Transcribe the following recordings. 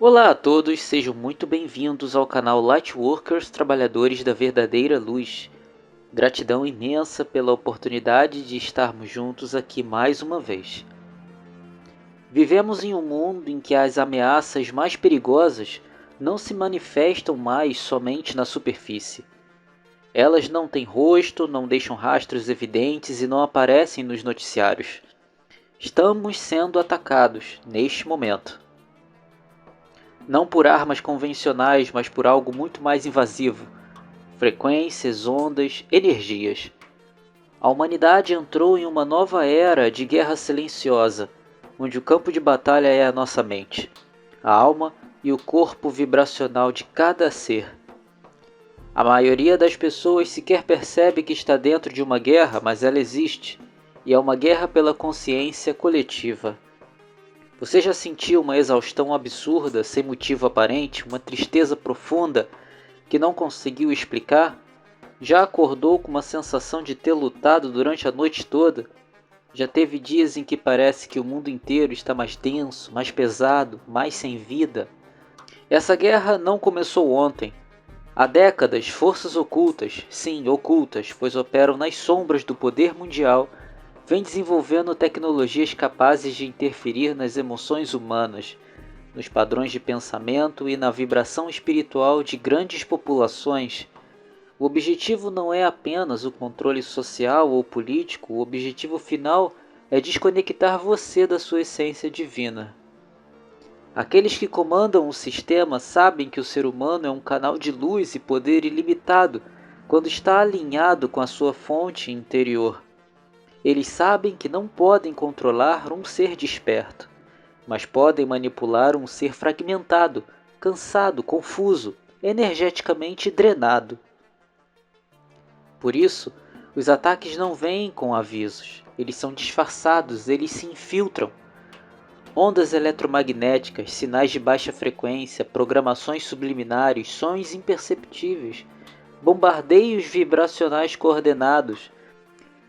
Olá a todos, sejam muito bem-vindos ao canal Lightworkers Trabalhadores da Verdadeira Luz. Gratidão imensa pela oportunidade de estarmos juntos aqui mais uma vez. Vivemos em um mundo em que as ameaças mais perigosas não se manifestam mais somente na superfície. Elas não têm rosto, não deixam rastros evidentes e não aparecem nos noticiários. Estamos sendo atacados neste momento. Não por armas convencionais, mas por algo muito mais invasivo: frequências, ondas, energias. A humanidade entrou em uma nova era de guerra silenciosa, onde o campo de batalha é a nossa mente, a alma e o corpo vibracional de cada ser. A maioria das pessoas sequer percebe que está dentro de uma guerra, mas ela existe, e é uma guerra pela consciência coletiva. Você já sentiu uma exaustão absurda, sem motivo aparente, uma tristeza profunda que não conseguiu explicar? Já acordou com uma sensação de ter lutado durante a noite toda? Já teve dias em que parece que o mundo inteiro está mais denso, mais pesado, mais sem vida? Essa guerra não começou ontem. Há décadas, forças ocultas, sim, ocultas, pois operam nas sombras do poder mundial, vem desenvolvendo tecnologias capazes de interferir nas emoções humanas, nos padrões de pensamento e na vibração espiritual de grandes populações. O objetivo não é apenas o controle social ou político, o objetivo final é desconectar você da sua essência divina. Aqueles que comandam o sistema sabem que o ser humano é um canal de luz e poder ilimitado quando está alinhado com a sua fonte interior. Eles sabem que não podem controlar um ser desperto, mas podem manipular um ser fragmentado, cansado, confuso, energeticamente drenado. Por isso, os ataques não vêm com avisos, eles são disfarçados, eles se infiltram. Ondas eletromagnéticas, sinais de baixa frequência, programações subliminares, sons imperceptíveis, bombardeios vibracionais coordenados.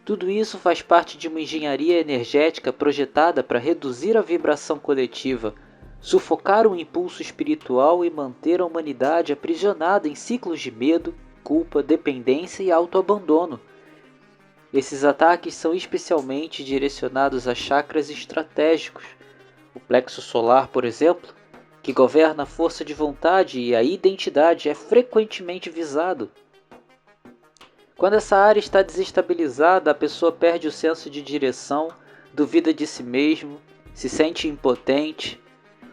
Tudo isso faz parte de uma engenharia energética projetada para reduzir a vibração coletiva, sufocar o impulso espiritual e manter a humanidade aprisionada em ciclos de medo, culpa, dependência e autoabandono. Esses ataques são especialmente direcionados a chakras estratégicos. O plexo solar, por exemplo, que governa a força de vontade e a identidade, é frequentemente visado. Quando essa área está desestabilizada, a pessoa perde o senso de direção, duvida de si mesmo, se sente impotente.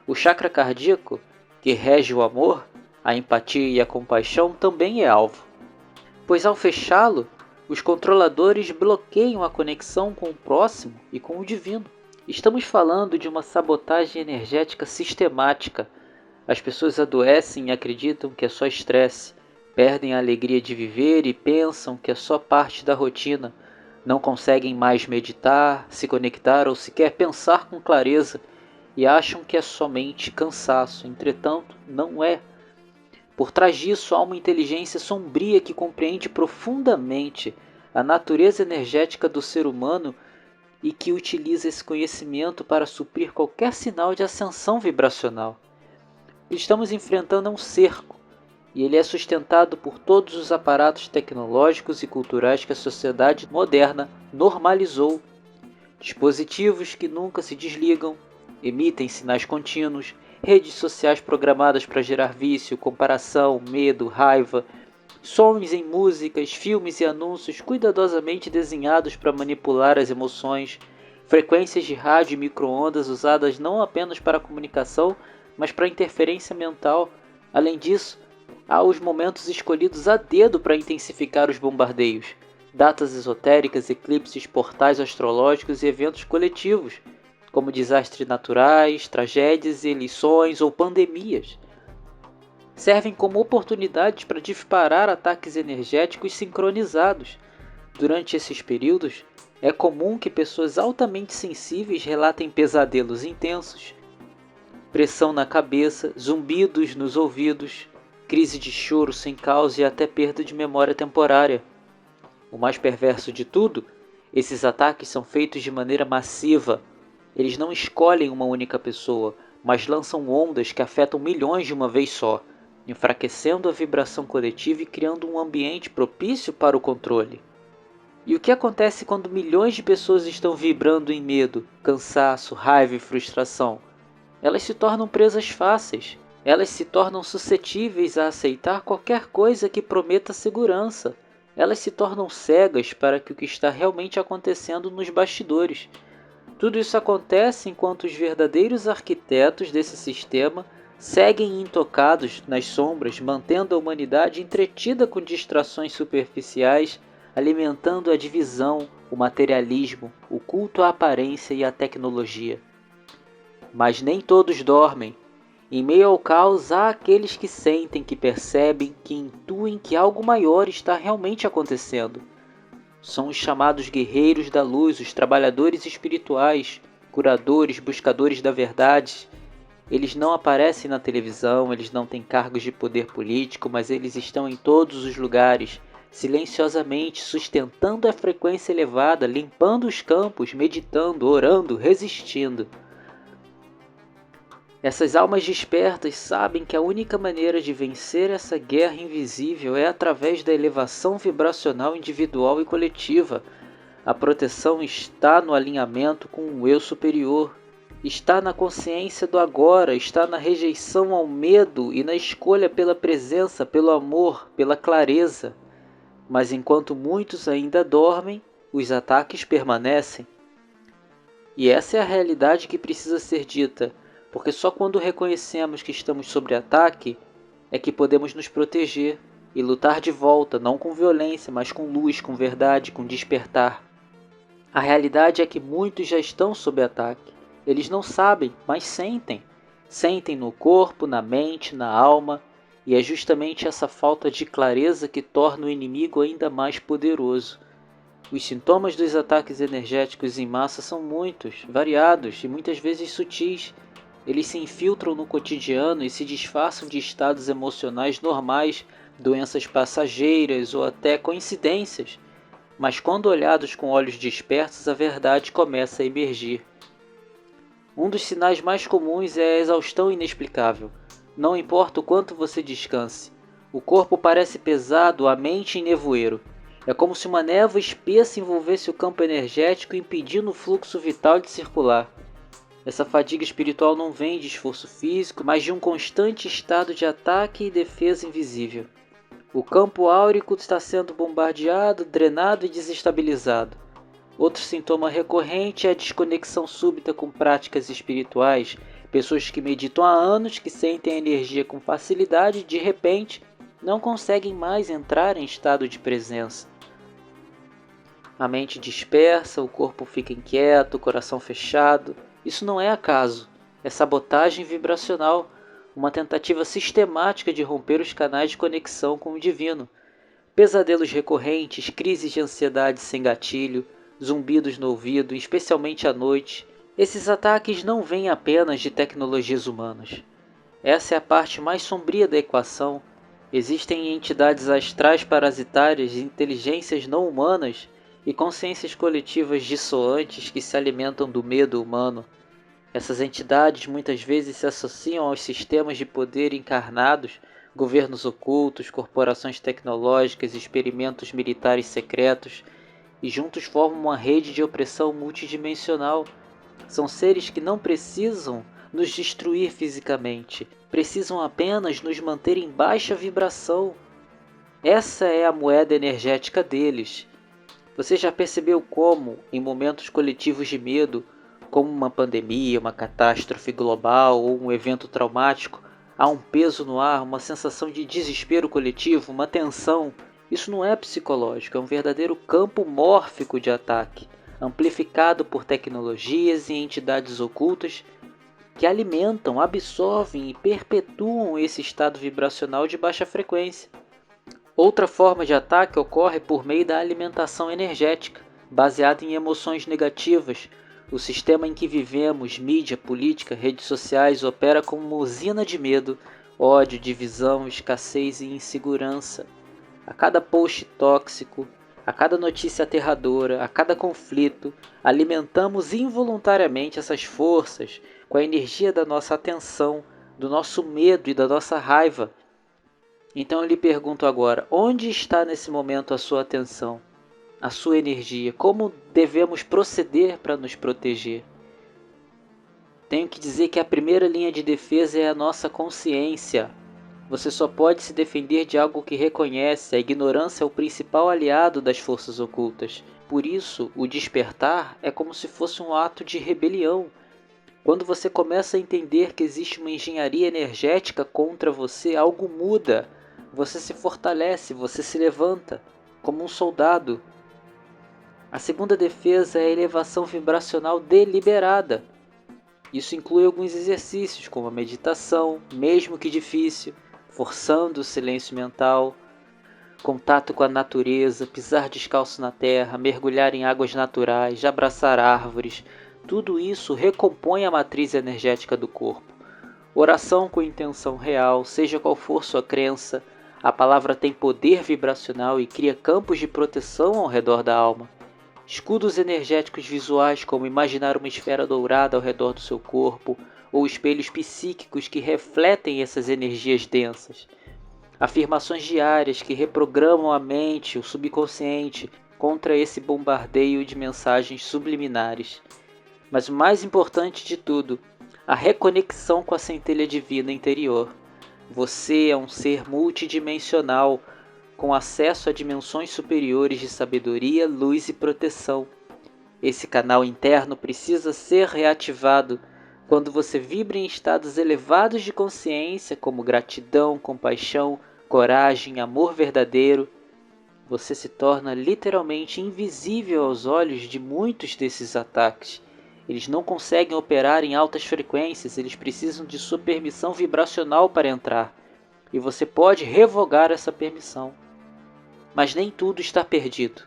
O chakra cardíaco, que rege o amor, a empatia e a compaixão, também é alvo, pois ao fechá-lo, os controladores bloqueiam a conexão com o próximo e com o divino. Estamos falando de uma sabotagem energética sistemática. As pessoas adoecem e acreditam que é só estresse, perdem a alegria de viver e pensam que é só parte da rotina. Não conseguem mais meditar, se conectar ou sequer pensar com clareza e acham que é somente cansaço. Entretanto, não é. Por trás disso há uma inteligência sombria que compreende profundamente a natureza energética do ser humano e que utiliza esse conhecimento para suprir qualquer sinal de ascensão vibracional. Estamos enfrentando um cerco, e ele é sustentado por todos os aparatos tecnológicos e culturais que a sociedade moderna normalizou. Dispositivos que nunca se desligam, emitem sinais contínuos, redes sociais programadas para gerar vício, comparação, medo, raiva, sons em músicas, filmes e anúncios cuidadosamente desenhados para manipular as emoções, frequências de rádio e micro-ondas usadas não apenas para comunicação, mas para interferência mental. Além disso, há os momentos escolhidos a dedo para intensificar os bombardeios, datas esotéricas, eclipses, portais astrológicos e eventos coletivos, como desastres naturais, tragédias, eleições ou pandemias. Servem como oportunidades para disparar ataques energéticos sincronizados. Durante esses períodos, é comum que pessoas altamente sensíveis relatem pesadelos intensos, pressão na cabeça, zumbidos nos ouvidos, crise de choro sem causa e até perda de memória temporária. O mais perverso de tudo, esses ataques são feitos de maneira massiva. Eles não escolhem uma única pessoa, mas lançam ondas que afetam milhões de uma vez só, enfraquecendo a vibração coletiva e criando um ambiente propício para o controle. E o que acontece quando milhões de pessoas estão vibrando em medo, cansaço, raiva e frustração? Elas se tornam presas fáceis. Elas se tornam suscetíveis a aceitar qualquer coisa que prometa segurança. Elas se tornam cegas para o que está realmente acontecendo nos bastidores. Tudo isso acontece enquanto os verdadeiros arquitetos desse sistema seguem intocados nas sombras, mantendo a humanidade entretida com distrações superficiais, alimentando a divisão, o materialismo, o culto à aparência e à tecnologia. Mas nem todos dormem. Em meio ao caos, há aqueles que sentem, que percebem, que intuem que algo maior está realmente acontecendo. São os chamados guerreiros da luz, os trabalhadores espirituais, curadores, buscadores da verdade. Eles não aparecem na televisão, eles não têm cargos de poder político, mas eles estão em todos os lugares, silenciosamente sustentando a frequência elevada, limpando os campos, meditando, orando, resistindo. Essas almas despertas sabem que a única maneira de vencer essa guerra invisível é através da elevação vibracional individual e coletiva. A proteção está no alinhamento com o eu superior, está na consciência do agora, está na rejeição ao medo e na escolha pela presença, pelo amor, pela clareza. Mas enquanto muitos ainda dormem, os ataques permanecem. E essa é a realidade que precisa ser dita. Porque só quando reconhecemos que estamos sob ataque é que podemos nos proteger e lutar de volta, não com violência, mas com luz, com verdade, com despertar. A realidade é que muitos já estão sob ataque. Eles não sabem, mas sentem. Sentem no corpo, na mente, na alma, e é justamente essa falta de clareza que torna o inimigo ainda mais poderoso. Os sintomas dos ataques energéticos em massa são muitos, variados e muitas vezes sutis. Eles se infiltram no cotidiano e se disfarçam de estados emocionais normais, doenças passageiras ou até coincidências. Mas quando olhados com olhos despertos, a verdade começa a emergir. Um dos sinais mais comuns é a exaustão inexplicável. Não importa o quanto você descanse. O corpo parece pesado, a mente em nevoeiro. É como se uma névoa espessa envolvesse o campo energético, impedindo o fluxo vital de circular. Essa fadiga espiritual não vem de esforço físico, mas de um constante estado de ataque e defesa invisível. O campo áurico está sendo bombardeado, drenado e desestabilizado. Outro sintoma recorrente é a desconexão súbita com práticas espirituais. Pessoas que meditam há anos, que sentem a energia com facilidade, de repente, não conseguem mais entrar em estado de presença. A mente dispersa, o corpo fica inquieto, o coração fechado. Isso não é acaso, é sabotagem vibracional, uma tentativa sistemática de romper os canais de conexão com o divino. Pesadelos recorrentes, crises de ansiedade sem gatilho, zumbidos no ouvido, especialmente à noite. Esses ataques não vêm apenas de tecnologias humanas. Essa é a parte mais sombria da equação. Existem entidades astrais parasitárias, inteligências não humanas e consciências coletivas dissoantes que se alimentam do medo humano. Essas entidades muitas vezes se associam aos sistemas de poder encarnados, governos ocultos, corporações tecnológicas, experimentos militares secretos, e juntos formam uma rede de opressão multidimensional. São seres que não precisam nos destruir fisicamente, precisam apenas nos manter em baixa vibração. Essa é a moeda energética deles. Você já percebeu como, em momentos coletivos de medo, como uma pandemia, uma catástrofe global ou um evento traumático, há um peso no ar, uma sensação de desespero coletivo, uma tensão? Isso não é psicológico, é um verdadeiro campo mórfico de ataque, amplificado por tecnologias e entidades ocultas que alimentam, absorvem e perpetuam esse estado vibracional de baixa frequência. Outra forma de ataque ocorre por meio da alimentação energética, baseada em emoções negativas. O sistema em que vivemos, mídia, política, redes sociais, opera como uma usina de medo, ódio, divisão, escassez e insegurança. A cada post tóxico, A cada notícia aterradora, a cada conflito, alimentamos involuntariamente essas forças com a energia da nossa atenção, do nosso medo e da nossa raiva. Então eu lhe pergunto agora, onde está nesse momento a sua atenção, a sua energia? Como devemos proceder para nos proteger? Tenho que dizer que a primeira linha de defesa é a nossa consciência. Você só pode se defender de algo que reconhece. A ignorância é o principal aliado das forças ocultas. Por isso, o despertar é como se fosse um ato de rebelião. Quando você começa a entender que existe uma engenharia energética contra você, algo muda. Você se fortalece, você se levanta, como um soldado. A segunda defesa é a elevação vibracional deliberada. Isso inclui alguns exercícios, como a meditação, mesmo que difícil, forçando o silêncio mental, contato com a natureza, pisar descalço na terra, mergulhar em águas naturais, abraçar árvores. Tudo isso recompõe a matriz energética do corpo. Oração com intenção real, seja qual for sua crença, a palavra tem poder vibracional e cria campos de proteção ao redor da alma. Escudos energéticos visuais, como imaginar uma esfera dourada ao redor do seu corpo, ou espelhos psíquicos que refletem essas energias densas. Afirmações diárias que reprogramam a mente, o subconsciente, contra esse bombardeio de mensagens subliminares. Mas o mais importante de tudo, a reconexão com a centelha divina interior. Você é um ser multidimensional, com acesso a dimensões superiores de sabedoria, luz e proteção. Esse canal interno precisa ser reativado quando você vibra em estados elevados de consciência, como gratidão, compaixão, coragem, amor verdadeiro. Você se torna literalmente invisível aos olhos de muitos desses ataques. Eles não conseguem operar em altas frequências, eles precisam de sua permissão vibracional para entrar. E você pode revogar essa permissão. Mas nem tudo está perdido.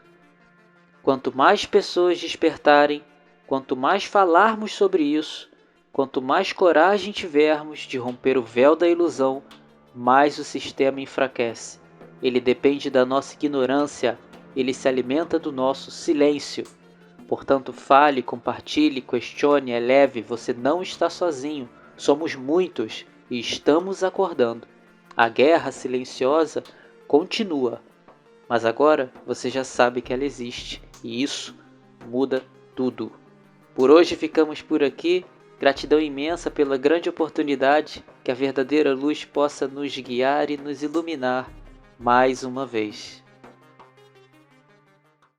Quanto mais pessoas despertarem, quanto mais falarmos sobre isso, quanto mais coragem tivermos de romper o véu da ilusão, mais o sistema enfraquece. Ele depende da nossa ignorância, ele se alimenta do nosso silêncio. Portanto, fale, compartilhe, questione, eleve, você não está sozinho, somos muitos e estamos acordando. A guerra silenciosa continua, mas agora você já sabe que ela existe e isso muda tudo. Por hoje ficamos por aqui. Gratidão imensa pela grande oportunidade, que a verdadeira luz possa nos guiar e nos iluminar mais uma vez.